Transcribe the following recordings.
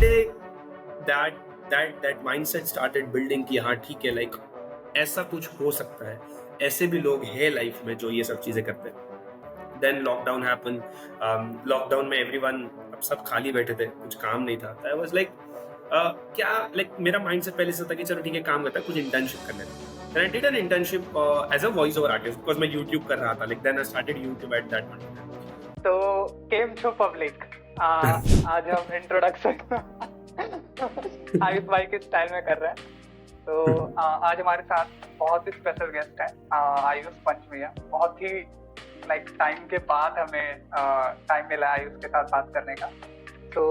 से that mindset started building कि हाँ ठीक है, like ऐसा कुछ हो सकता है, ऐसे भी लोग हैं लाइफ में जो ये सब चीजें करते हैं. Then lockdown happened. Lockdown में everyone, अब सब खाली बैठे थे, कुछ काम नहीं था. I was like क्या like मेरा mindset पहले से था कि चलो ठीक है काम करता है, कुछ internship करना है. Then I did an internship as a voice over artist because मैं YouTube कर रहा था. Like then I started YouTube at that point. तो came to public. आज हम इंट्रोडक्शन आयुष भाई के स्टाइल में कर रहे हैं. तो आज हमारे साथ बहुत ही स्पेशल गेस्ट है आयुष पंचमिया. बहुत ही लाइक टाइम के बाद हमें टाइम मिला आयुष के साथ बात करने का. तो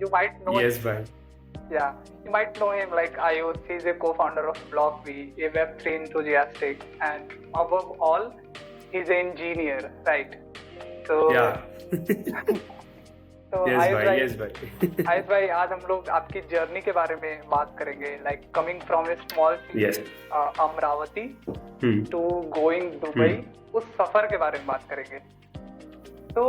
you might know. Yes, bye. Yeah, you might know him like Ayush. He's a co-founder of Blockwee, a Web3 enthusiast, and above all, he's an engineer, right? So Yeah. तो yes, bye. आयुष भाई आज हम लोग आपकी journey के बारे में बात करेंगे. Like coming from a small city, Yes. Amravati, to going Dubai, उस सफर के बारे में बात करेंगे. तो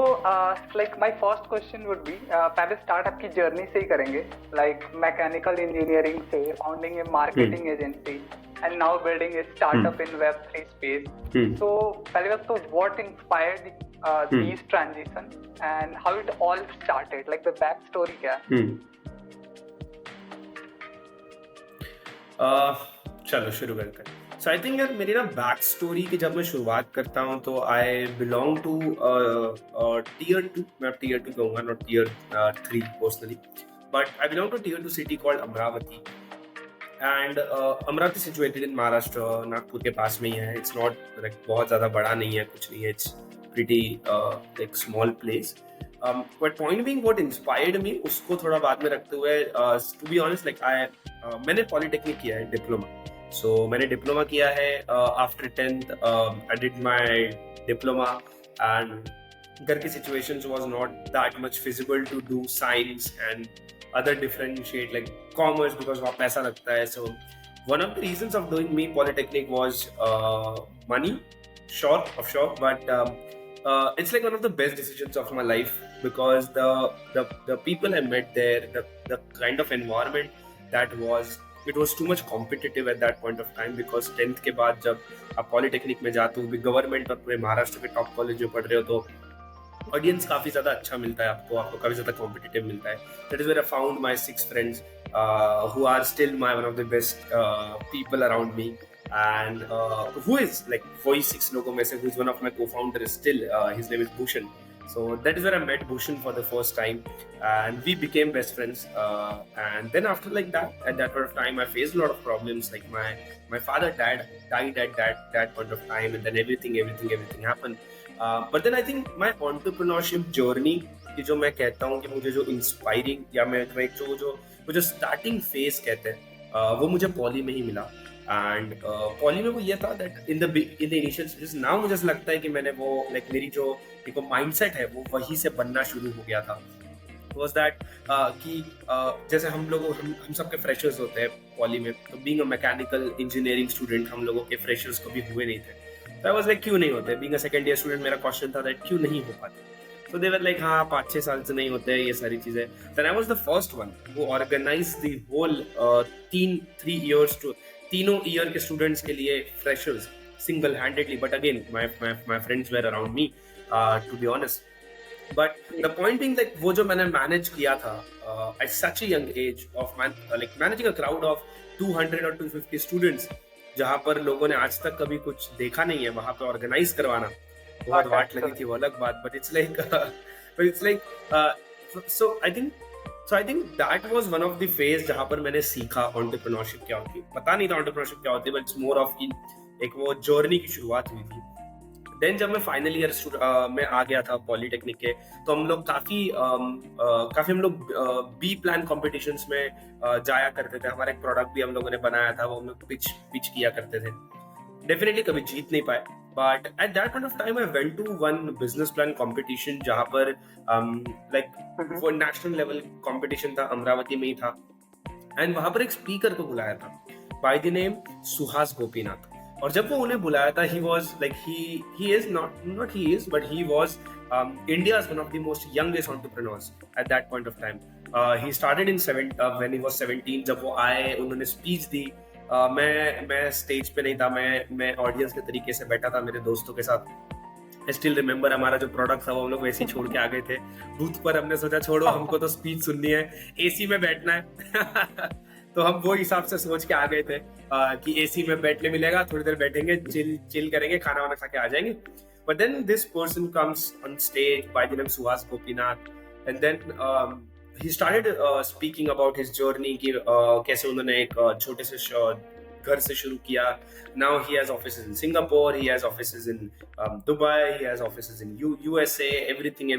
like my first question would be, पहले स्टार्ट आपकी जर्नी से ही करेंगे. लाइक मैकेनिकल इंजीनियरिंग से founding A marketing agency and now building a startup in Web3 space. तो पहली बात तो what inspired this transition and how it all started, like the back story क्या है? चलो शुरू करते हैं. So I think यार मेरी ना बैक स्टोरी की जब मैं शुरुआत करता हूँ तो आई बिलोंग टू tier 2, मैं tier 2 कहूँगा, not tier 3 personally, but I belong to tier 2 city called Amravati. And Amravati situated in Maharashtra, Nagpur के पास में ही है. इट्स नॉट लाइक बहुत ज़्यादा बड़ा नहीं है, कुछ नहीं है. It's pretty like small place. But point being what inspired me, उसको थोड़ा बाद में रखते हुए, टू बी ऑनेस्ट लाइक मैंने पॉलिटेक्निक किया है, डिप्लोमा. So मैंने डिप्लोमा किया है. After 10th I did my diploma and घर की situations was not that much feasible to do science and other differentiate like commerce because वहाँ पैसा लगता है. So one of the reasons of doing me polytechnic was money, sure, but it's like one of the best decisions of my life because the people I met there, the kind of environment that was, it was too much competitive at that point of time because 10th के बाद जब आप polytechnic में जाते हो, government और पूरे महाराष्ट्र के टॉप कॉलेज में पढ़ रहे हो, तो ऑडियंस काफ़ी ज़्यादा अच्छा मिलता है आपको काफ़ी ज़्यादा कॉम्पिटिटिव मिलता है. That is where I found my 6 friends who are still my one of the best people around me and who is like वही 6 लोगों में से who is one of my co-founder is still his name is Bhushan. So that is where I met Bhushan for the first time and we became best friends. And then after like that, at that point of time, I faced a lot of problems. Like my father died at that point of time, and then everything happened. But then I think my entrepreneurship journey, कि जो मैं कहता हूँ कि मुझे जो inspiring या मैं जो स्टार्टिंग फेज कहते हैं, वो मुझे पॉली में ही मिला. एंड पॉली में वो ये था that in the initial stages, now मुझे लगता है कि मैंने वो लाइक मेरी जो एक माइंडसेट है वो वहीं से बनना शुरू हो गया था. वाज दैट कि जैसे हम सबके फ्रेशर्स होते हैं पॉली में, तो being a mechanical engineering student हम लोगों के फ्रेशर्स कभी हुए नहीं थे. तो आई वाज लाइक क्यों नहीं होते. Being a second year student मेरा क्वेश्चन था दैट क्यों नहीं हो पाते. So they were like हाँ 5-6 साल से नहीं होते ये सारी चीजें. Then I was the first one who organized the whole 3 years to तीनों ईयर के स्टूडेंट्स के लिए freshers single handedly. But again my friends were around me to be honest. But the point being like वो जो मैंने manage किया था at such a young age of like managing a crowd of 200 और 250 students, जहाँ पर लोगों ने आज तक कभी कुछ देखा नहीं है, वहाँ पे ऑर्गेनाइज करवाना बहुत वाट लगी थी, वो अलग बात. But it's like so I think that was one of the phase जहाँ पर मैंने सीखा एंटरप्रेन्योरशिप क्या होती है. पता नहीं था एंटरप्रेन्योरशिप क्या होती है, बट इट्स मोर ऑफ एक वो जर्नी की शुरुआत हुई थी. देन जब मैं फाइनल ईयर में आ गया था पॉलिटेक्निक के, तो हम लोग काफी हम लोग बी प्लान कॉम्पिटिशन्स में जाया करते थे. हमारा एक प्रोडक्ट भी हम लोगों ने बनाया था, वो हम लोग पिच किया करते थे. डेफिनेटली कभी जीत नहीं पाए, but at that point of time I went to one business plan competition जहाँ पर लाइक वो नेशनल लेवल कॉम्पिटिशन था, अमरावती में ही था. एंड वहां पर एक स्पीकर को बुलाया था bye the name Suhas Gopinath. और जब वो उन्हें बुलाया था, he was like he is not he is but he was India's one of the most youngest entrepreneurs at that point of time. He started when he was 17. जब वो आए, उन्होंने स्पीच दी. मैं स्टेज पे नहीं था, मैं ऑडियंस के तरीके से बैठा था मेरे दोस्तों के साथ. I still remember हमारा जो प्रोडक्ट था वो हम लोग वैसे ही छोड़ के आ गए थे बूथ पर. हमने सोचा छोड़ो, हमको तो स्पीच सुननी है, एसी में बैठना है. तो हम वो हिसाब से सोच के आ गए थे कि एसी में बैठने मिलेगा, थोड़ी देर बैठेंगे, चिल करेंगे, खाना वाना खा के आ जाएंगे. But then this person comes on stage by the name Suhas Gopinath, and then he started speaking about his journey कि कैसे उन्होंने एक छोटे से घर से शुरू किया. Now he has offices in Singapore, he has offices in Dubai, he has offices in USA, everything.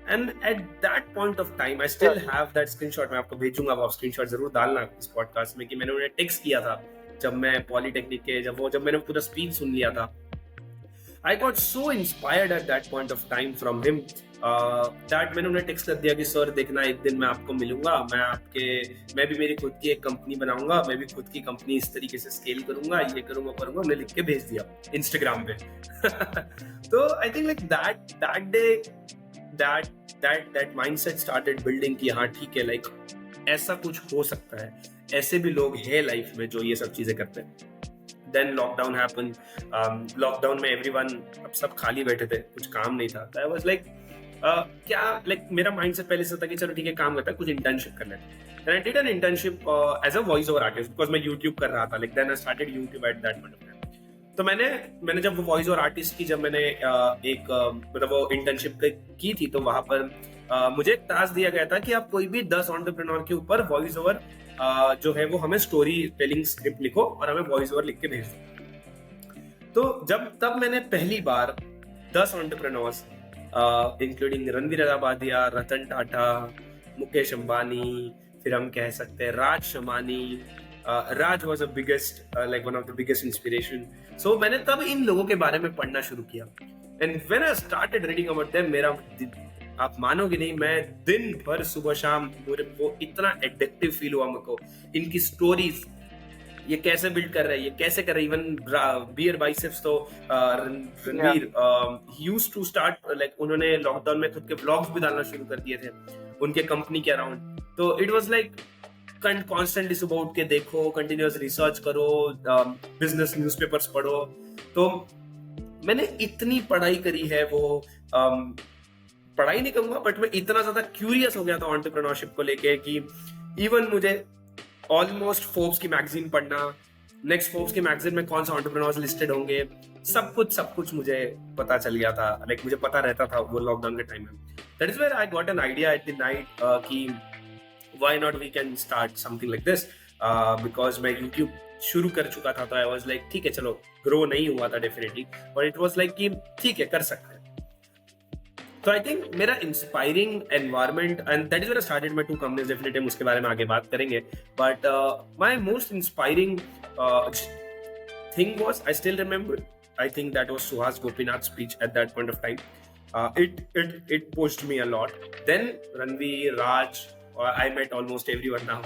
And at that point of time, I still have that screenshot. मैं आपको भेजूंगा, आप screenshot जरूर डालना इस पॉडकास्ट में, कि मैंने उन्हें टेक्स्ट किया था जब मैं पॉलिटेक्निक के जब मैंने पूरा स्पीच सुन लिया था. I got so inspired at that point of time from him that मैंने उन्हें टेक्स्ट कर दिया कि सर देखना, एक दिन मैं आपको मिलूंगा, मैं भी मेरी खुद की एक कंपनी बनाऊंगा, मैं भी खुद की कंपनी इस तरीके से स्केल करूंगा, ये करूंगा. उन्हें लिख के भेज दिया इंस्टाग्राम पे. तो I think like that day that mindset started building कि हाँ ठीक है, like ऐसा कुछ हो सकता है, ऐसे भी लोग हैं लाइफ में जो ये सब चीजें करते हैं. Then lockdown happened. Lockdown में everyone, अब सब खाली बैठे थे, कुछ काम नहीं था. I was like मेरा mindset पहले से था कि चलो ठीक है, काम करता है, कुछ internship कर लेते हैं. Then I did an internship as a voice over artist because मैं YouTube कर रहा था. Like then I started YouTube at that point of time. तो मैंने जब वो वॉइस ओवर आर्टिस्ट की जब मैंने मतलब वो इंटर्नशिप की थी, तो वहां पर मुझे एक टास्क दिया गया था कि आप कोई भी 10 एंटरप्रेन्योर के ऊपर वॉइस ओवर जो है वो हमें स्टोरी टेलिंग स्क्रिप्ट लिखो और हमें वॉइस ओवर लिख के भेज दो. तो तब मैंने पहली बार 10 एंटरप्रेन्योर्स इंक्लूडिंग रणवीर अलाहाबादिया, रतन टाटा, मुकेश अंबानी, फिर हम कह सकते हैं राज Shamani. Raj was one of the biggest inspiration. So मैंने तब इन लोगों के बारे में पढ़ना शुरू किया. And when I started reading about them, आप मानोगे नहीं, मैं दिन भर सुबह शाम वो इतना एडिक्टिव फील हुआ मुझको. इनकी स्टोरीज, ये कैसे बिल्ड कर रहे हैं, ये कैसे कर रहे हैं. इवन बियर बाइसेप्स तो Ranveer used to start, like उन्होंने लॉकडाउन में खुद के व्लॉग्स भी डालना शुरू कर दिए थे उनके कंपनी के अराउंड. तो इट वाज लाइक कॉन्स्टेंटली सुबह उठ के देखो, कंटिन्यूअस रिसर्च करो, बिजनेस न्यूज़पेपर्स पढ़ो. तो मैंने इतनी पढ़ाई करी है, वो पढ़ाई नहीं कहूंगा, बट मैं इतना ज्यादा क्यूरियस हो गया था एंटरप्रेन्योरशिप को लेके कि इवन मुझे ऑलमोस्ट फोर्ब्स की मैगजीन पढ़ना, नेक्स्ट फोर्ब्स की मैगजीन में कौन सा एंटरप्रेन्योर्स लिस्टेड होंगे, सब कुछ मुझे पता चल गया था. लाइक मुझे पता रहता था वो लॉकडाउन के टाइम में. That is where I got an idea at the night कि why not we can start something like this, because मैं YouTube शुरू कर चुका था. तो I was like ठीक है, चलो ग्रो नहीं हुआ था definitely, but it was like कि ठीक है, कर सकते हैं. तो I think मेरा inspiring environment, and that is where I started my 2 companies. Definitely हम उसके बारे में आगे बात करेंगे, but my most inspiring thing was, I still remember, I think that was Suhas Gopinath's speech at that point of time. It pushed me a lot. Then Ranveer, Raj, I met almost everyone now.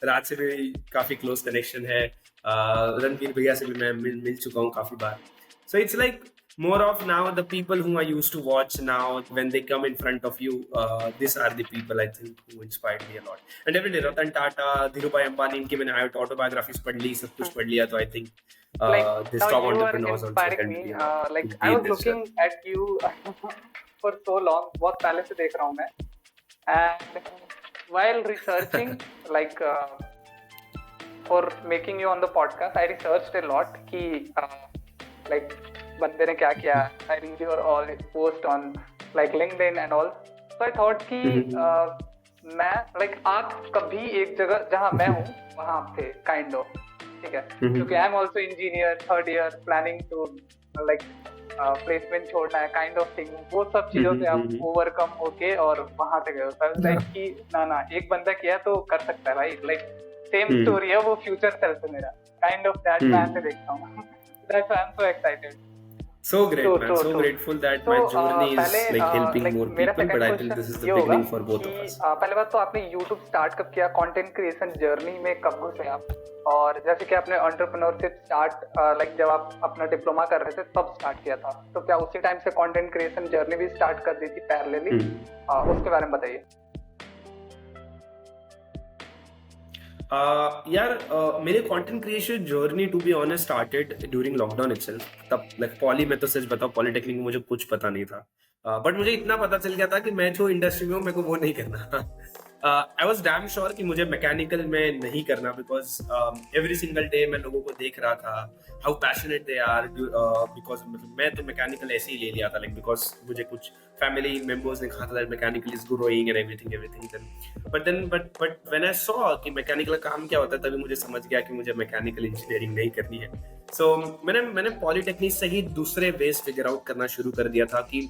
राज से भी काफी close connection है, रणवीर भैया से भी मैं मिल चुका हूँ काफी बार. So it's like more of now the people whom I used to watch now when they come in front of you, these are the people I think who inspired me a lot. And definitely Ratan Tata, Dhirubhai Ambani, इनकी मैंने autobiographies पढ़ ली, सब कुछ पढ़ लिया. तो I think this top entrepreneurs also can be like I was looking at you for so long, बहुत पहले से देख रहा हूँ मैं. And while researching like for making you on the podcast, I researched a lot कि like बंदे ने क्या किया. I read your all post on like LinkedIn and all. So I thought कि मैं like आप कभी एक जगह जहाँ मैं हूँ वहाँ आप थे kind of, ठीक है, क्योंकि I am also engineer, 3rd year, planning to like placement छोड़ना है काइंड ऑफ थिंग. वो सब चीजों से आप ओवरकम होके और वहां से गए हो. लाइक कि ना एक बंदा किया तो कर सकता है भाई. लाइक सेम स्टोरी है, वो फ्यूचर सेल्फ है मेरा, काइंड ऑफ दैट. मैं ऐसे देखता हूँ. That's why I am so excited. So great, man. So grateful that my journey is like helping more people, but I think this is the beginning for both of us. पहले बात तो आपने YouTube start कब किया, content creation journey में कब घुसे आप? और जैसे कि आपने एंटरप्रेन्योरशिप स्टार्ट लाइक जब आप अपना डिप्लोमा कर रहे थे तब स्टार्ट किया था, तो क्या उसी टाइम से कंटेंट क्रिएशन जर्नी भी स्टार्ट कर दी थी पैरेलली? उसके बारे में बताइए। यार मेरे content creation journey to be honest started during lockdown itself. तब लाइक पॉली में तो सच बताओ पॉलिटेक्निक में मुझे कुछ पता नहीं था, बट मुझे इतना पता चल गया था कि मैं जो इंडस्ट्री में हूँ मेरे को वो नहीं करना। आई वॉज डैम श्योर कि मुझे मैकेनिकल में नहीं करना, बिकॉज एवरी सिंगल डे मैं लोगों को देख रहा था how passionate they are, because मतलब मैं तो मैकेनिकल ऐसे ही ले लिया था, लाइक बिकॉज मुझे कुछ फैमिली मेंबर्स ने कहा था that mechanical is growing and everything but when I saw कि मैकेनिकल काम क्या होता है, तभी मुझे समझ गया कि मुझे मैकेनिकल इंजीनियरिंग नहीं करनी है। सो मैंने पॉलिटेक्निक से ही दूसरे वेज फिगर आउट करना शुरू कर दिया था कि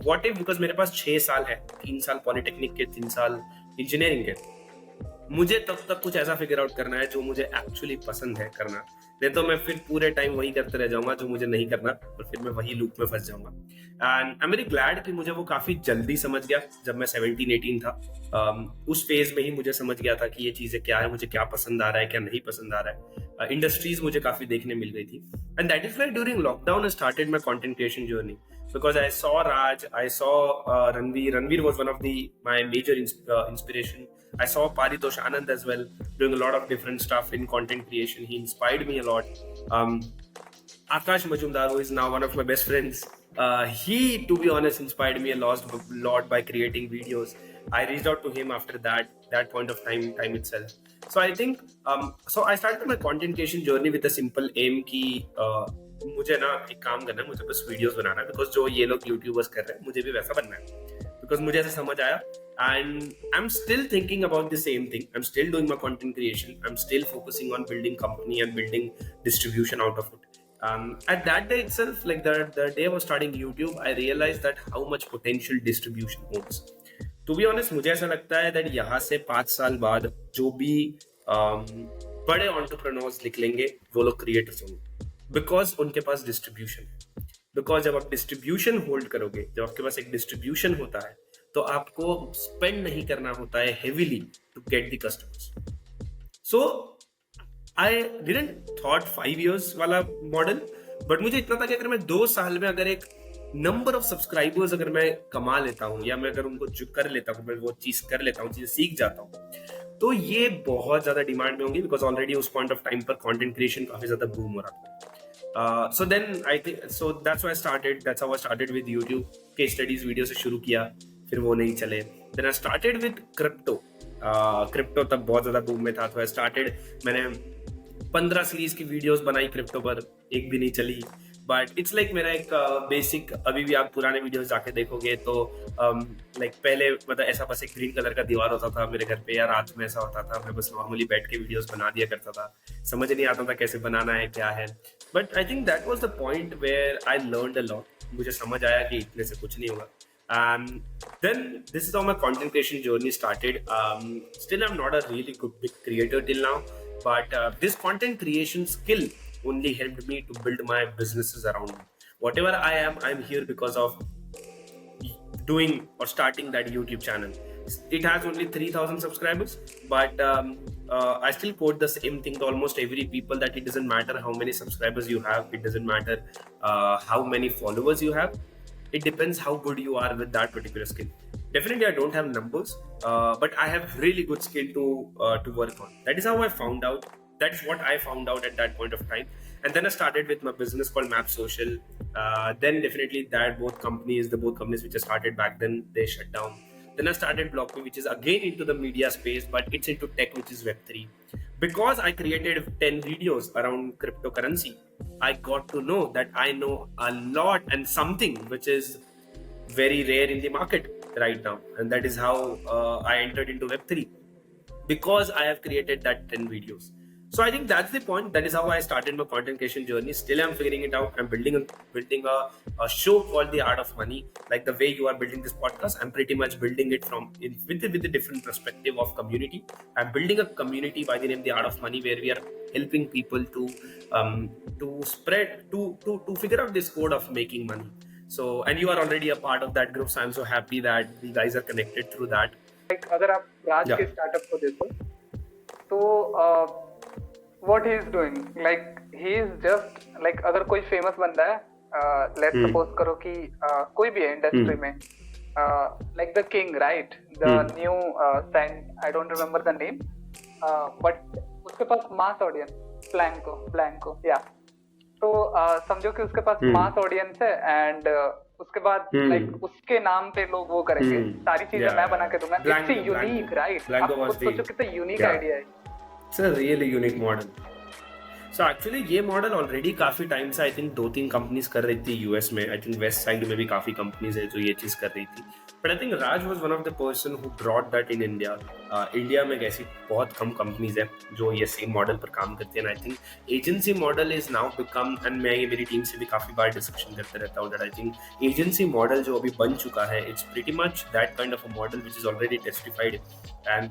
व्हाट इफ, बिकॉज मेरे पास 6 साल है, 3 साल पॉलिटेक्निक के, 3 साल इंजीनियरिंग के, मुझे तब तक कुछ ऐसा फिगर आउट करना है जो मुझे एक्चुअली पसंद है करना, नहीं तो मैं फिर पूरे टाइम वही करते रह जाऊंगा जो मुझे नहीं करना, और फिर मैं वही लूप में फंस जाऊंगा। And I am very glad कि मुझे वो काफी जल्दी समझ गया जब मैं 17-18 था। उस फेज में ही मुझे समझ गया था कि ये चीजें क्या है, मुझे क्या पसंद आ रहा है, क्या नहीं पसंद आ रहा है। इंडस्ट्रीज मुझे काफी देखने मिल गई थी, and that is why during lockdown I started my content creation journey, because I saw Raj, I saw Ranveer. Ranveer was one of my major inspiration. I saw Paritosh Anand as well, doing a lot of different stuff in content creation. He inspired me a lot. Akash Majumdar, who is now one of my best friends, he, to be honest, inspired me a lot by creating videos. I reached out to him after that point of time itself. So I think, so I started my content creation journey with a simple aim कि मुझे ना एक काम करना है, मुझे बस videos बनाना है, बिकॉज जो ये लोग यूट्यूबर्स कर रहे हैं मुझे भी वैसा बनना है, बिकॉज मुझे ऐसा समझ आया। And I am still thinking about the same thing, I am still doing my content creation, I am still focusing on building company and building distribution out of it. At that day itself, like the day I was starting YouTube, I realized that how much potential distribution holds. To be honest, मुझे ऐसा लगता है that यहाँ से 5 साल बाद जो भी बड़े entrepreneurs निकलेंगे वो लोग क्रिएटर्स होंगे, बिकॉज उनके पास डिस्ट्रीब्यूशन है। बिकॉज जब आप डिस्ट्रीब्यूशन होल्ड करोगे, जब आपके पास एक डिस्ट्रीब्यूशन होता है, तो आपको स्पेंड नहीं करना होता है heavily to get the customers. So I didn't thought 5 years वाला मॉडल, बट मुझे इतना था कि अगर मैं 2 साल में अगर एक नंबर ऑफ सब्सक्राइबर्स अगर मैं कमा लेता हूँ, या मैं अगर उनको जो कर लेता हूँ, मैं वो चीज कर लेता हूँ, चीजें सीख जाता हूँ, तो ये बहुत ज्यादा डिमांड में होंगी, बिकॉज ऑलरेडी उस पॉइंट ऑफ टाइम पर कंटेंट क्रिएशन काफी ज्यादा बूम हो रहा था। So then I think, so that's how I started with YouTube. Case studies video से शुरू किया, फिर वो नहीं चले। Then I started with crypto. Crypto तब बहुत ज्यादा बूम में था, तो मैंने 15 सीरीज की वीडियोस बनाई क्रिप्टो पर, एक भी नहीं चली। बट इट्स लाइक मेरा एक बेसिक, अभी भी आप पुराने वीडियोस जाके देखोगे तो लाइक पहले मतलब ऐसा बस एक ग्रीन कलर का दीवार होता था मेरे घर पे, या रात में ऐसा होता था, मैं बस नॉर्मली बैठ के वीडियोस बना दिया करता था, समझ नहीं आता था कैसे बनाना है क्या है। But I think that was the point where I learned a lot. मुझे समझ आया कि इतने से कुछ नहीं होगा। Then this is how my content creation journey started. Still I'm not a really good big creator till now, but this content creation skill only helped me to build my businesses around me. Whatever I am, I'm here because of doing or starting that YouTube channel. It has only 3,000 subscribers, but I still quote the same thing to almost every people, that it doesn't matter how many subscribers you have, it doesn't matter how many followers you have, it depends how good you are with that particular skill. Definitely I don't have numbers, but I have really good skill to work on. That is how I found out. That's what I found out at that point of time. And then I started with my business called Map Social. Then definitely the both companies which I started back then, they shut down. Then I started Blockwee, which is again into the media space, but it's into tech, which is Web3. Because I created 10 videos around cryptocurrency, I got to know that I know a lot and something which is very rare in the market right now. And that is how I entered into Web3, because I have created that 10 videos. So I think that's the point. That is how I started my content creation journey. Still, I'm figuring it out. I'm building a show called The Art of Money. Like the way you are building this podcast, I'm pretty much building it with a different perspective of community. I'm building a community by the name The Art of Money, where we are helping people to spread to figure out this code of making money. So, and you are already a part of that group, so I'm so happy that we guys are connected through that. Like, अगर आप राज के startup को देखो तो what he is doing, like he is just like अगर कोई famous बंदा है, let's suppose करो कि कोई भी है industry में, like the king, right, the new I don't remember the name, but उसके पास mass audience, Blanco, yeah, तो समझो कि उसके पास mass audience है, and उसके बाद like उसके नाम पे लोग वो करेंगे, सारी चीजें मैं बना के दूंगा, it's unique, right, आप खुद सोचो कितना unique idea है. It's a really unique model. So actually ये मॉडल ऑलरेडी काफी टाइम से आई थिंक 2-3 कंपनीज कर रही थी यूएस में. आई थिंक वेस्ट साइड में भी काफी कंपनीज है जो ये चीज कर रही थी. But I think Raj was one of the person who brought that in India. India में ऐसी बहुत कम कंपनीज है जो ये सेम मॉडल पर काम करती है. I think agency model is now become, and मैं ये मेरी टीम से भी काफी बार डिस्कशन करते रहता हूँ, that I think agency model जो अभी बन चुका है, it's pretty much that kind of a model which is already testified, and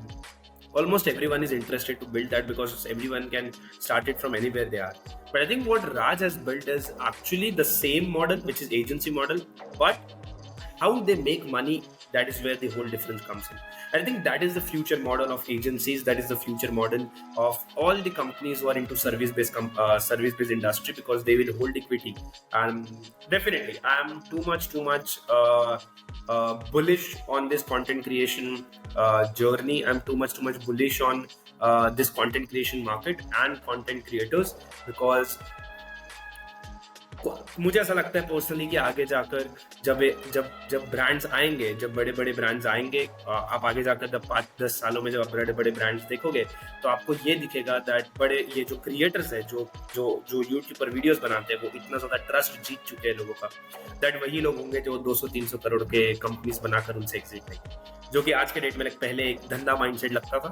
almost everyone is interested to build that because everyone can start it from anywhere they are. But I think what Raj has built is actually the same model, which is agency model, but how they make money, that is where the whole difference comes in. And I think that is the future model of agencies. That is the future model of all the companies who are into service-based industry, because they will hold equity. And definitely, I am too much bullish on this content creation journey. I'm too much bullish on this content creation market and content creators, because मुझे ऐसा लगता है personally कि आगे जाकर जब brands आएंगे, जब बड़े बड़े ब्रांड्स आएंगे, आप आगे जाकर जब 5-10 सालों में जब आप बड़े बड़े ब्रांड्स देखोगे तो आपको ये दिखेगा दैट बड़े ये जो क्रिएटर्स है जो यूट्यूब पर वीडियोस बनाते हैं, वो इतना ज्यादा ट्रस्ट जीत चुके हैं लोगों का, दैट वही लोग होंगे जो 200-300 करोड़ के कंपनीज बनाकर उनसे एग्जिट लेंगे, जो कि आज के डेट में पहले एक धंधा माइंडसेट लगता था.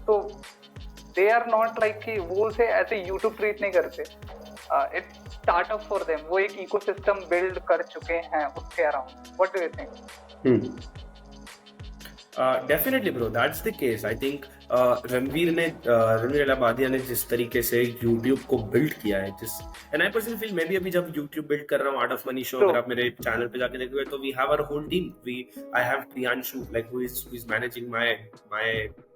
तो they are not like कि वो उसे ऐसे YouTube ट्रीट नहीं करते. It's startup for them. वो एक इकोसिस्टम बिल्ड कर चुके हैं उसके around. What do you think? Definitely bro, that's the case. I think Ranveer Allahbadia ने जिस तरीके से YouTube को बिल्ड किया है, and I personally feel maybe अभी जब YouTube बिल्ड कर रहा हूँ आर्ट ऑफ मनी शो, अगर आप मेरे चैनल पे जाके देखोगे तो we have our whole team. I have Priyanshu, like who is managing my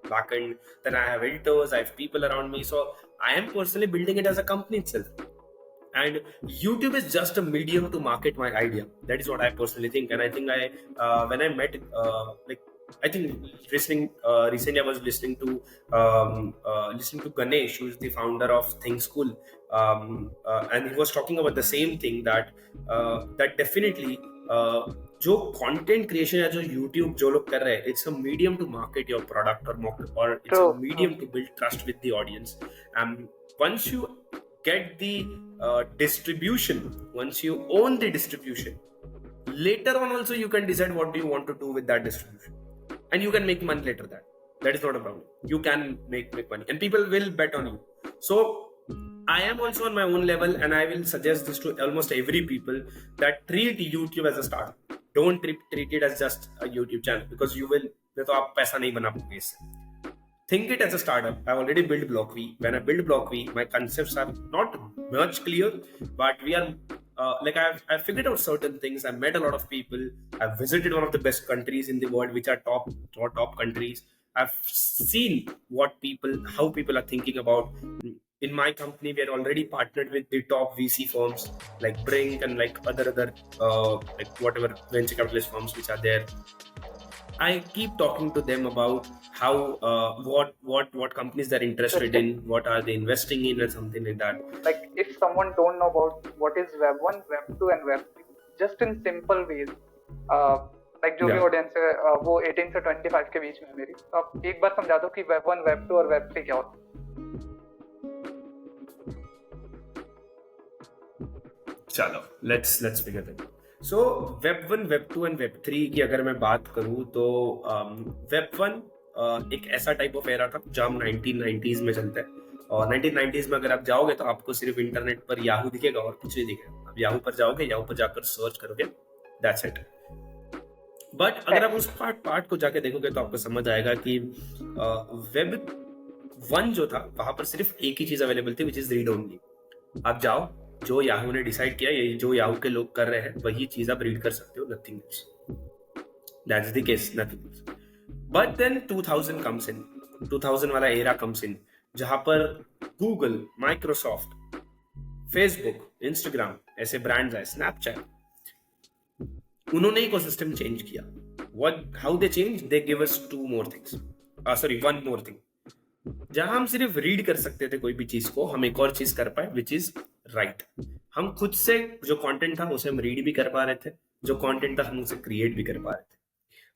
backend. Then I have editors, I have people around me. So I am personally building it as a company itself. And YouTube is just a medium to market my idea. That is what I personally think. And I think when I met I think recently I was listening to Ganesh, who is the founder of Think School, and he was talking about the same thing, that definitely जो content creation है जो YouTube जो लोग कर रहे हैं, it's a medium to market your product or it's a medium to build trust with the audience. And once you get the distribution, once you own the distribution, later on also you can decide what do you want to do with that distribution. And you can make money later. That is not a problem. You can make money, and people will bet on you. So I am also on my own level, and I will suggest this to almost every people, that treat YouTube as a startup. Don't treat it as just a YouTube channel, because you will तो आप पैसा नहीं बना पाओगे इससे. Think it as a startup. I already built Blockwee. When I built Blockwee, my concepts are not much clear, but we are I've figured out certain things. I've met a lot of people. I've visited one of the best countries in the world, which are top countries. I've seen how people are thinking about. In my company, we are already partnered with the top VC firms like Brink and like other like whatever venture capitalist firms which are there. I keep talking to them about how what companies they're interested in, what are they investing in, or something like that. Like if someone don't know about what is Web 1, Web 2 and Web 3, just in simple ways, like जो भी audience है वो 18 से 25 के बीच में है मेरी, तो आप एक बार समझा दो कि Web 1, Web 2 और Web 3 क्या होता है. चलो let's figure that. So Web 1, Web 2 and Web 3 की अगर मैं बात करूँ तो Web 1 एक ऐसा टाइप ऑफ एरा था जो हम 1990s में चलता है, और 1990s में अगर आप जाओगे तो आपको सिर्फ इंटरनेट पर याहू दिखेगा और कुछ नहीं दिखेगा. आप याहू पर जाओगे, याहू पर जाकर सर्च करोगे, दैट्स इट. बट अगर आप उस पार्ट को जाके देखोगे तो आपको समझ आएगा कि Web 1 जो था वहां पर सिर्फ एक ही चीज अवेलेबल थी, विच इज रीड ओनली. आप जाओ, जो याहू ने डिसाइड किया, ये जो याहू के लोग कर रहे हैं वही चीज आप रीड कर सकते हो, nothing else. That's the case, nothing else. But then 2000 comes इन. 2000 वाला एरा कम्स इन, जहां पर गूगल, माइक्रोसॉफ्ट, फेसबुक, इंस्टाग्राम ऐसे ब्रांड्स आए, स्नैपचैट, उन्होंने इकोसिस्टम चेंज किया. How they change? They give us one more thing. जहां हम सिर्फ रीड कर सकते थे कोई भी चीज को, हम एक और चीज कर पाए, विच इज राइट. हम खुद से जो कंटेंट था उसे हम रीड भी कर पा रहे थे, जो कंटेंट था हम उसे क्रिएट भी कर पा रहे थे.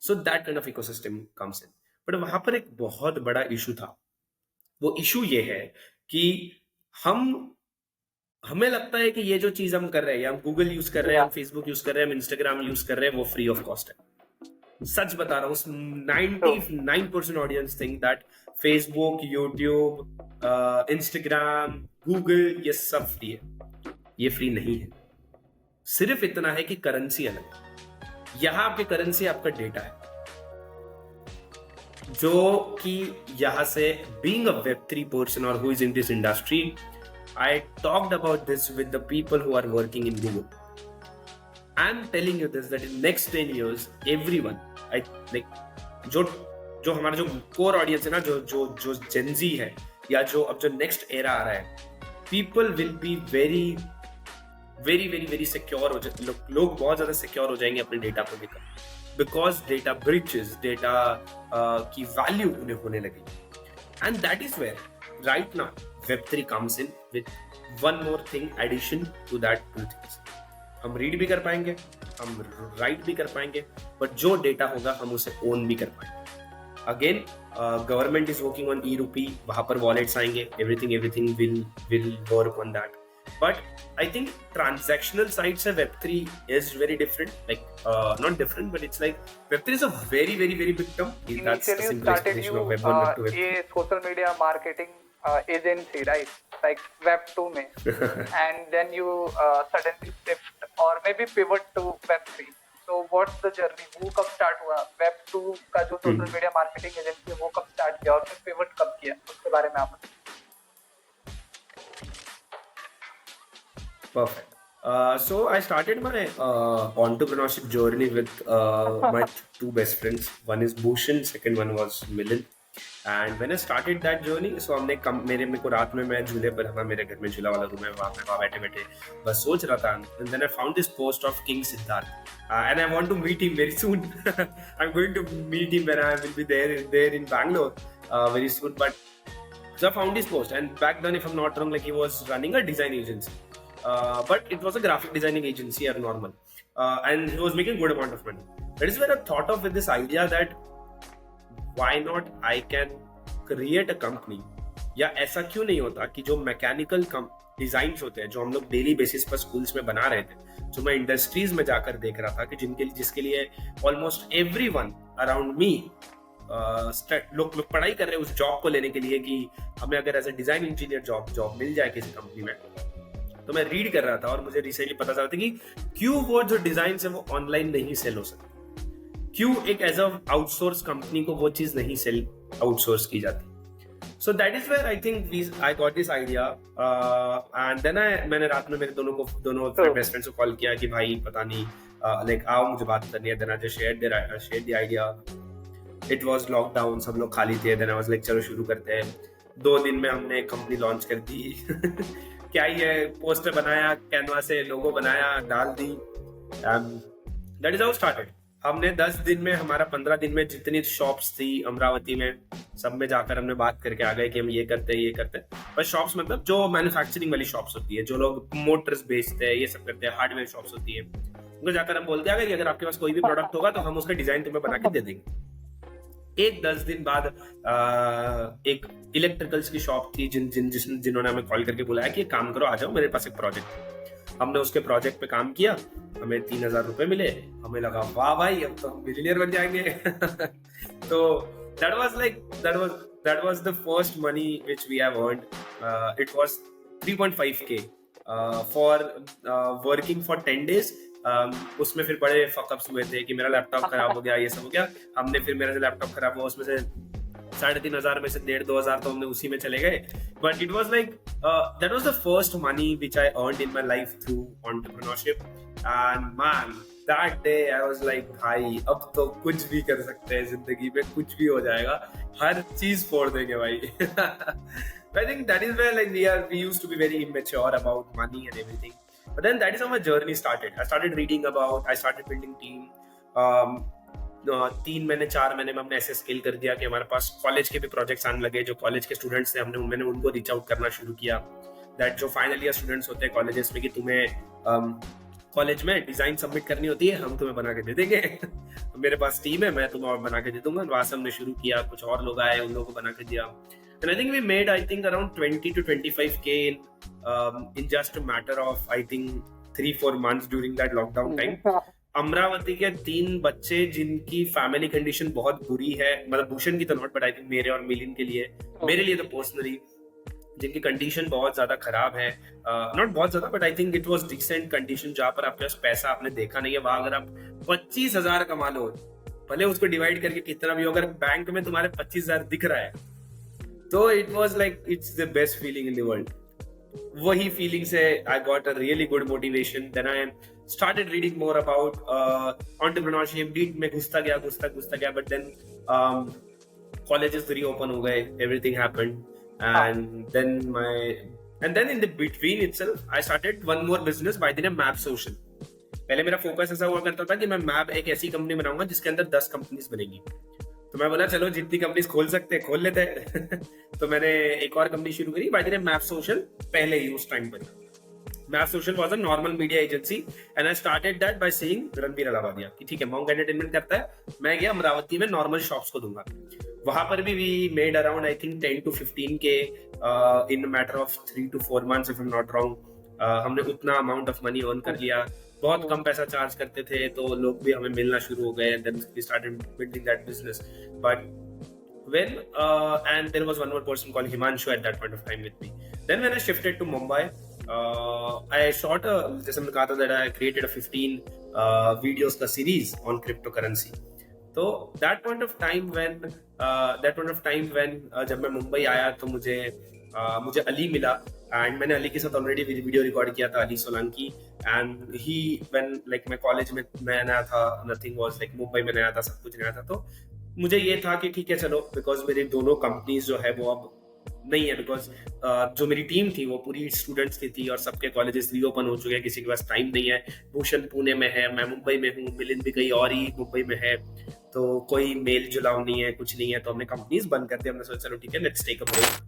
So that kind of ecosystem comes in. But वहां पर एक बहुत बड़ा इशू था. वो इशू ये है कि हमें लगता है कि ये जो चीज हम कर रहे हैं, हम गूगल यूज कर रहे हैं, हम फेसबुक यूज कर रहे हैं, हम इंस्टाग्राम यूज कर रहे हैं, वो फ्री ऑफ कॉस्ट है. सच बता रहा हूँ, 99% audience think that Facebook, YouTube, Instagram, Google, ये सब फ्री है. ये फ्री नहीं है. सिर्फ इतना है कि करेंसी अलग है. यहां आपकी करेंसी आपका डेटा है, जो कि यहां से बीइंग अ वेब3 पर्सन और who is in this industry, I talked about this with the people who are working in Google. I'm telling you this, that in next 10 years, everyone, जो हमारा जो core audience है ना, जो Gen Z है, या जो अब जो next era आ रहा है, people will be very secure हो जाए. लोग बहुत ज्यादा secure हो जाएंगे अपने डेटा को लेकर, because data breaches, data की value उन्हें होने लगेगी. And that is where right now Web3 comes in with one more thing addition to that two things. हम रीड भी कर पाएंगे, हम राइट भी कर पाएंगे, बट जो डेटा होगा हम उसे ओन भी कर पाएंगे. Again government is working on e-rupee, वहां पर वॉलेट्स आएंगे, everything will work on that. But I think transactional side से Web3 is very different, not different, but it's like Web3 is a very big term. That's the simple explanation of Web1, Web2, Web3. ये social media marketing agency, right? Like Web2 में, and then you suddenly shift or maybe pivot to Web3. So what's the journey? वो कब start हुआ? Web2 का जो social media marketing agency है वो कब start किया और फिर pivot कब किया? उसके बारे में आप बताइए. Perfect. So I started my entrepreneurship journey with my two best friends. One is Bhushan, second one was Milan. And when I started that journey, so मेरे को रात में मैं झूले पर था, मेरे घर में झूला वाला रूम है, वहाँ बैठे बस सोच रहा था. And then I found this post of King Siddharth, and I want to meet him very soon. I'm going to meet him when I will be there in Bangalore very soon. But so I found this post, and back then, if I'm not wrong, like he was running a design agency, but it was a graphic designing agency or normal, and he was making good amount of money. That is where I thought of with this idea that why not I can create a company. या ऐसा क्यों नहीं होता कि जो mechanical designs होते हैं, जो हम लोग डेली बेसिस पर स्कूल्स में बना रहे थे, जो मैं इंडस्ट्रीज में जाकर देख रहा था कि जिसके लिए ऑलमोस्ट एवरीवन अराउंड मी लोग पढ़ाई कर रहे हैं उस जॉब को लेने के लिए कि हमें अगर as a design engineer job मिल जाए किसी कंपनी में. तो मैं रीड कर रहा था और मुझे रिसेंटली पता चला था कि क्यों वो जो डिजाइन है वो ऑनलाइन नहीं सेल हो सकती, क्यों एक एज अ आउटसोर्स कंपनी को वो चीज नहीं सेल आउटसोर्स की जाती. So that is where I think I got this idea. And then मैंने रात में मेरे दोनों बेस्ट फ्रेंड्स को कॉल किया कि भाई पता नहीं लाइक आओ मुझे बात करनी है. Then I just shared the idea. It was lockdown, सब लोग खाली थे. देन आई वाज लाइक चलो शुरू करते हैं. 2 दिन में हमने कंपनी लॉन्च कर दी. क्या ही है, पोस्टर बनाया, कैनवा से लोगो बनाया, डाल दी. That is how started. हमने 10 दिन में, हमारा 15 दिन में जितनी शॉप्स थी अमरावती में, सब में जाकर हमने बात करके आ गए कि हम ये करते हैं. पर शॉप्स मतलब जो मैन्युफैक्चरिंग वाली शॉप्स होती है, जो लोग मोटर्स बेचते हैं, ये सब करते हैं, हार्डवेयर शॉप्स होती है, उनको जाकर हम बोलते हैं कि अगर आपके पास कोई भी प्रोडक्ट होगा तो हम उसका डिजाइन तुम्हें बना के दे देंगे. एक 10 दिन बाद एक इलेक्ट्रिकल्स की शॉप थी जिन्होंने हमें कॉल करके बुलाया कि काम करो, आ जाओ, मेरे पास एक प्रोजेक्ट है. हमने उसके प्रोजेक्ट पे काम किया, हमें 3,000 रुपए मिले. हमें लगा वाह भाई अब तो हम मिलियनियर बन जाएंगे. तो that was the first money which we have earned. It was 3.5K for working for 10 days. उसमें फिर बड़े फकअप्स हुए थे कि मेरा लैपटॉप खराब हो गया, ये सब हो गया. हमने फिर मेरा जो लैपटॉप खराब हुआ उसमें से 3,500 में से 1,500-2,000 तो हमने उसी में चले गए. But it was like that was the first money which I earned in my life through entrepreneurship. And man, that day I was like भाई अब तो कुछ भी कर सकते हैं जिंदगी में, कुछ भी हो जाएगा, हर चीज फोड़ देंगे भाई. I think that is where like we used to be very immature about money and everything. But then that is how my journey started. I started reading about, I started building team. 3 महीने 4 महीने में हमने ऐसे scale कर दिया कि हमारे पास college के भी प्रोजेक्ट्स आने लगे. जो कॉलेज के स्टूडेंट्स थे मैंने उनको रीच आउट करना शुरू किया. दैट जो फाइनल ईयर स्टूडेंट्स होते हैं कॉलेजेस में कि तुम्हें कॉलेज में डिजाइन सबमिट करनी होती है, हम तुम्हें बना के दे देंगे. मेरे पास टीम है, मैं तुम्हें और बना के दे दूंगा. वहां से हमने शुरू किया, कुछ और लोग आए, उन लोगों को बना के दिया. And I think we made, I think, around 20 to 25K in just a matter of, I think, 3-4 months during that lockdown time. Amravati के 3 बच्चे जिनकी फैमिली कंडीशन बहुत बुरी है, मतलब भूषण की तो नॉट, बट आई थिंक मेरे और मिलिन के लिए, मेरे लिए तो पर्सनली, जिनकी कंडीशन बहुत ज्यादा खराब है, नॉट बहुत ज्यादा, but I think it was decent condition, जहाँ पर आपके पास पैसा आपने देखा नहीं है. वहां अगर आप 25,000 कमा लो, भले उसको डिवाइड करके कितना भी, अगर बैंक में तुम्हारे 25,000 दिख रहा है, तो it was like it's the best feeling in the world. वही फीलिंग से I got a really good motivation. Then I started reading more about entrepreneurship. Deep में घुसता गया, but then colleges reopen हो गए, everything happened, and then in the between itself I started one more business by the name Map Social. पहले मेरा focus ऐसा हुआ करता था कि मैं मैप एक ऐसी कंपनी बनाऊंगा जिसके अंदर 10 कंपनीज बनेगी. तो मैं बोला चलो जितनी कंपनीज खोल सकते हैं खोल लेते हैं. तो मैंने एक और कंपनी शुरू करी by the name Map Social. पहले ही उस टाइम पर Map Social was a normal media agency, and I started that by saying Ranveer Allahbadia कि ठीक है मॉन्क एंटरटेनमेंट करता है, मैं गया अमरावती में नॉर्मल शॉप्स को दूंगा. वहां पर भी we made around I think 10 to 15K in matter of 3 to 4 months if I am not wrong. हमने उतना अमाउंट ऑफ मनी अर्न कर लिया. बहुत कम पैसा चार्ज करते थे, तो लोग भी हमें मिलना शुरू हो गए, and then we started building that business. But when and there was one more person called Himanshu at that point of time with me. Then when I shifted to Mumbai, I shot जैसे मैंने कहा था that I created a 15 videos का series on cryptocurrency. तो that point of time when जब मैं मुंबई आया तो मुझे अली मिला, एंड मैंने अली के साथ ऑलरेडी वीडियो रिकॉर्ड किया था, Ali Solanki. And he when like मैं कॉलेज में नया नया था, नथिंग वाज लाइक, मुंबई में नया था, सब कुछ नया था. तो मुझे ये था कि ठीक है चलो, बिकॉज मेरी दोनों कंपनीज जो है वो अब नहीं है, बिकॉज जो मेरी टीम थी वो पूरी स्टूडेंट्स की थी और सबके कॉलेजेस रीओपन हो चुके हैं, किसी के पास टाइम नहीं है. भूषण पुणे में है, मैं मुंबई में हूँ, मिलिंद भी कहीं और ही मुंबई में है, तो कोई मेल जुलाव नहीं है, कुछ नहीं है. तो हमने कंपनीज बंद कर दी. हमने सोचा चलो ठीक है, लेट्स टेक अ ब्रेक.